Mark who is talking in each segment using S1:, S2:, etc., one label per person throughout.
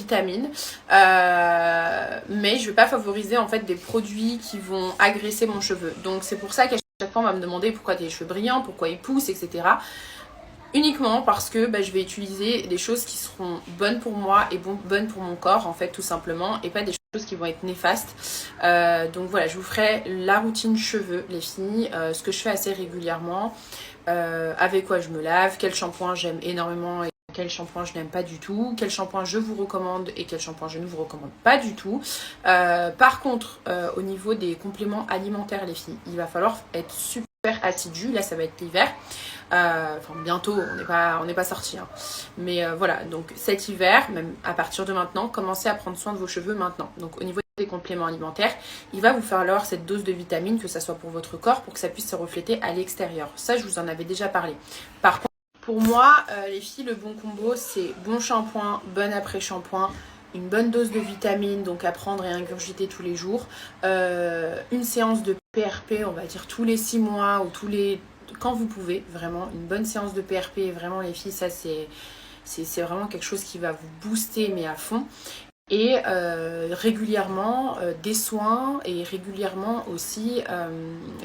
S1: vitamines, mais je vais pas favoriser en fait des produits qui vont agresser mon cheveu. Donc c'est pour ça qu'à chaque fois on va me demander pourquoi tes cheveux brillants, pourquoi ils poussent, etc. Uniquement parce que je vais utiliser des choses qui seront bonnes pour moi et bonnes pour mon corps en fait tout simplement, et pas des choses qui vont être néfastes. Donc voilà, je vous ferai la routine cheveux les filles, ce que je fais assez régulièrement, avec quoi je me lave, quel shampoing j'aime énormément et quel shampoing je n'aime pas du tout, quel shampoing je vous recommande et quel shampoing je ne vous recommande pas du tout. Par contre, au niveau des compléments alimentaires les filles, il va falloir être super assidu. Là ça va être l'hiver, enfin bientôt, on n'est pas sorti hein. Mais voilà, donc cet hiver, même à partir de maintenant, commencez à prendre soin de vos cheveux maintenant. Donc au niveau des compléments alimentaires, il va vous falloir cette dose de vitamines, que ça soit pour votre corps, pour que ça puisse se refléter à l'extérieur. Ça je vous en avais déjà parlé. Par contre, pour moi les filles, le bon combo c'est bon shampoing, bon après shampoing, une bonne dose de vitamines, donc à prendre et ingurgiter tous les jours, une séance de PRP, on va dire tous les 6 mois ou quand vous pouvez, vraiment une bonne séance de PRP, vraiment les filles, ça c'est vraiment quelque chose qui va vous booster mais à fond. Et régulièrement des soins et régulièrement aussi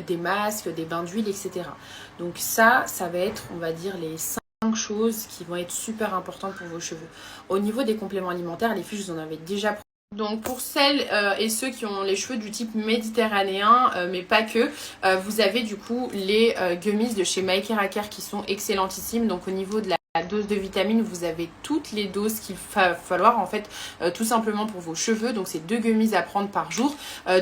S1: des masques, des bains d'huile, etc. Donc ça va être, on va dire, les 5 choses qui vont être super importantes pour vos cheveux. Au niveau des compléments alimentaires, les filles, je vous en avais déjà parlé. Donc pour celles et ceux qui ont les cheveux du type méditerranéen, mais pas que, vous avez du coup les gummies de chez My Keraker qui sont excellentissimes. Donc au niveau de la dose de vitamines, vous avez toutes les doses qu'il va falloir en fait, tout simplement pour vos cheveux. Donc c'est 2 gummies à prendre par jour.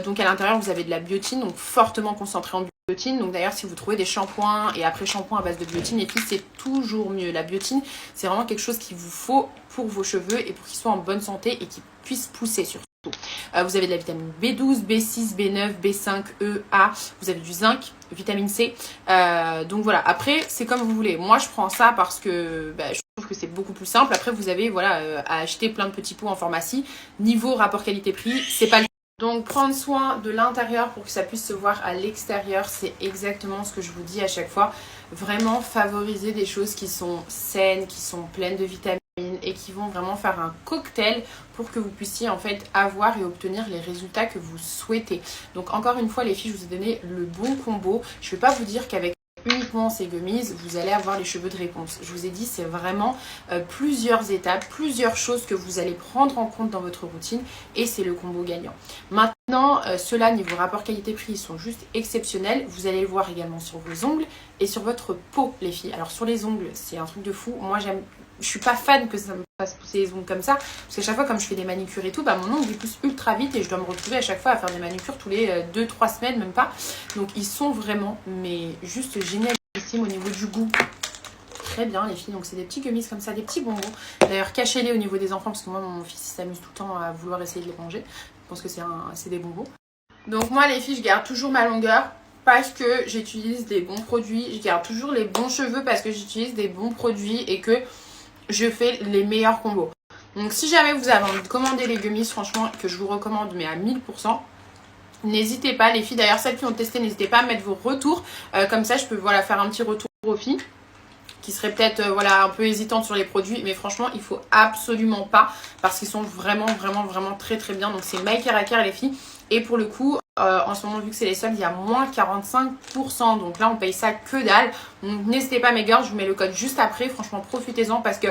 S1: Donc à l'intérieur vous avez de la biotine, donc fortement concentrée en biotine. Donc d'ailleurs si vous trouvez des shampoings et après shampoing à base de biotine, et puis c'est toujours mieux. La biotine c'est vraiment quelque chose qu'il vous faut pour vos cheveux et pour qu'ils soient en bonne santé et qu'ils puissent pousser surtout. Vous avez de la vitamine B12, B6, B9, B5, E, A, vous avez du zinc, vitamine C, donc voilà, après c'est comme vous voulez. Moi je prends ça parce que je trouve que c'est beaucoup plus simple. Après vous avez voilà à acheter plein de petits pots en pharmacie. Niveau rapport qualité-prix, c'est pas le... Donc prendre soin de l'intérieur pour que ça puisse se voir à l'extérieur, c'est exactement ce que je vous dis à chaque fois. Vraiment favoriser des choses qui sont saines, qui sont pleines de vitamines et qui vont vraiment faire un cocktail pour que vous puissiez en fait avoir et obtenir les résultats que vous souhaitez. Donc encore une fois les filles, je vous ai donné le bon combo. Je ne vais pas vous dire qu'avec uniquement ces gummies vous allez avoir les cheveux de réponse. Je vous ai dit c'est vraiment plusieurs étapes, plusieurs choses que vous allez prendre en compte dans votre routine et c'est le combo gagnant. Maintenant ceux-là niveau rapport qualité-prix ils sont juste exceptionnels. Vous allez le voir également sur vos ongles et sur votre peau les filles. Alors sur les ongles c'est un truc de fou. Moi je suis pas fan que ça me fasse pousser les ongles comme ça, parce qu'à chaque fois comme je fais des manicures et tout, mon ongle il pousse ultra vite et je dois me retrouver à chaque fois à faire des manicures tous les 2-3 semaines, même pas. Donc ils sont vraiment mais juste génialissimes au niveau du goût. Très bien les filles, donc c'est des petits gummies comme ça, des petits bonbons. D'ailleurs cachez-les au niveau des enfants parce que moi mon fils s'amuse tout le temps à vouloir essayer de les manger. Je pense que c'est des bonbons. Donc moi les filles je garde toujours ma longueur parce que j'utilise des bons produits. Je garde toujours les bons cheveux parce que j'utilise des bons produits et que je fais les meilleurs combos. Donc si jamais vous avez envie de commander les gummies, franchement que je vous recommande mais à 1000%, n'hésitez pas les filles. D'ailleurs celles qui ont testé, n'hésitez pas à mettre vos retours, comme ça je peux voilà faire un petit retour aux filles qui seraient peut-être voilà un peu hésitantes sur les produits, mais franchement il faut absolument pas parce qu'ils sont vraiment très bien. Donc c'est My Keraker les filles, et pour le coup en ce moment vu que c'est les soldes il y a moins 45%, donc là on paye ça que dalle. Donc n'hésitez pas mes girls, je vous mets le code juste après. Franchement profitez-en parce que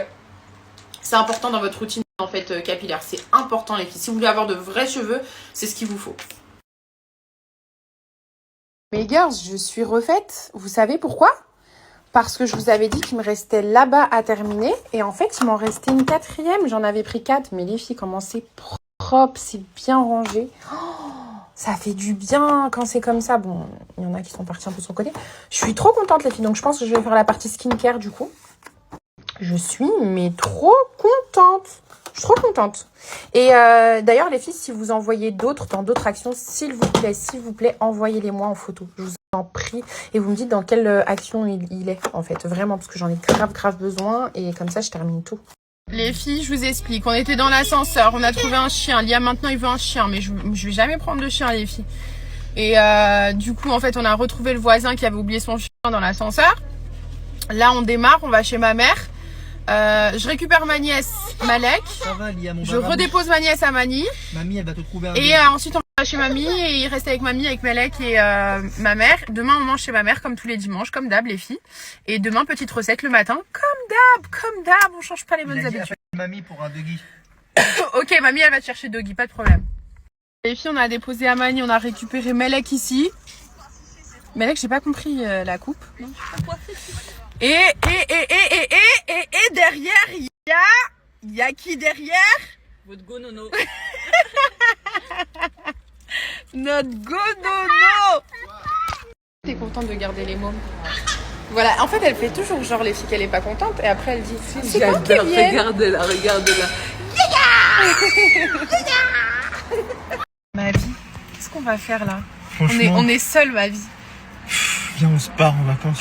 S1: c'est important dans votre routine en fait capillaire, c'est important les filles. Si vous voulez avoir de vrais cheveux, c'est ce qu'il vous faut. Mes girls, je suis refaite, vous savez pourquoi? Parce que je vous avais dit qu'il me restait là-bas à terminer. Et en fait, il m'en restait une 4e. J'en avais pris 4. Mais les filles, comment c'est propre, c'est bien rangé. Oh, ça fait du bien quand c'est comme ça. Bon, il y en a qui sont partis un peu de son côté. Je suis trop contente, les filles. Donc, je pense que je vais faire la partie skincare, du coup. Je suis, mais trop contente. Je suis trop contente. Et d'ailleurs, les filles, si vous en voyez d'autres, dans d'autres actions, s'il vous plaît, envoyez-les moi en photo. Je vous en prie. Et vous me dites dans quelle action il est, en fait. Vraiment, parce que j'en ai grave besoin. Et comme ça, je termine tout. Les filles, je vous explique. On était dans l'ascenseur. On a trouvé un chien. Lia, maintenant, il veut un chien. Mais je vais jamais prendre de chien, les filles. Et du coup, en fait, on a retrouvé le voisin qui avait oublié son chien dans l'ascenseur. Là, on démarre. On va chez ma mère. Je récupère ma nièce Malek.
S2: Ça va, Lia, mon
S1: Je redépose ma nièce à Mani.
S2: Mamie, elle va te trouver un
S1: Et ensuite on va chez Mamie et il reste avec Mamie, avec Malek et ma mère. Demain on mange chez ma mère comme tous les dimanches, comme d'hab les filles. Et demain petite recette le matin, comme d'hab, on change pas les bonnes habitudes.
S2: Mamie pour un doggy.
S1: Ok, Mamie elle va te chercher Doggy, pas de problème. Les filles on a déposé à Mani, on a récupéré Malek ici. Malek j'ai pas compris la coupe. Non, et derrière il y a qui derrière?
S3: Votre gonono.
S1: Notre gonono. T'es contente de garder les mômes? Voilà, en fait elle fait toujours genre les filles qu'elle est pas contente et après elle dit c'est quand qu'ils viennent.
S3: Regardez-la, regardez-la.
S1: Ma vie, qu'est-ce qu'on va faire là?
S2: Franchement,
S1: On est seuls ma vie.
S2: viens, on se part en vacances.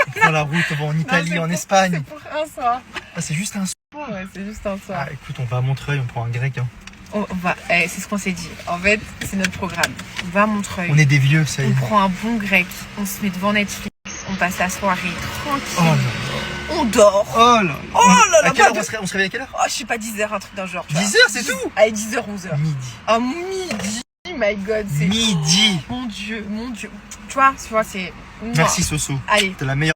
S2: On prend la route, on va en Italie, en Espagne.
S1: C'est pour un soir.
S2: Ah, c'est juste un soir.
S1: Ouais, c'est juste un soir.
S2: Ah, écoute, on va à Montreuil, on prend un grec. Hein.
S1: On va, c'est ce qu'on s'est dit. En fait, c'est notre programme. On va à Montreuil.
S2: On est des vieux, ça y est.
S1: On prend un bon grec. On se met devant Netflix. On passe la soirée tranquille.
S2: Oh là là.
S1: On dort.
S2: Oh là là.
S1: Oh là là,
S2: À quelle heure
S1: pas
S2: on se réveille à quelle heure?
S1: Oh, je sais pas, 10h, un truc d'un genre.
S2: 10h, c'est tout?
S1: Allez, 10h, 11h.
S2: Midi.
S1: Ah, midi. My God, c'est...
S2: Midi.
S1: Mon Dieu, mon Dieu. Tu vois, c'est...
S2: Merci Soso.
S1: Allez.
S2: T'es la meilleure.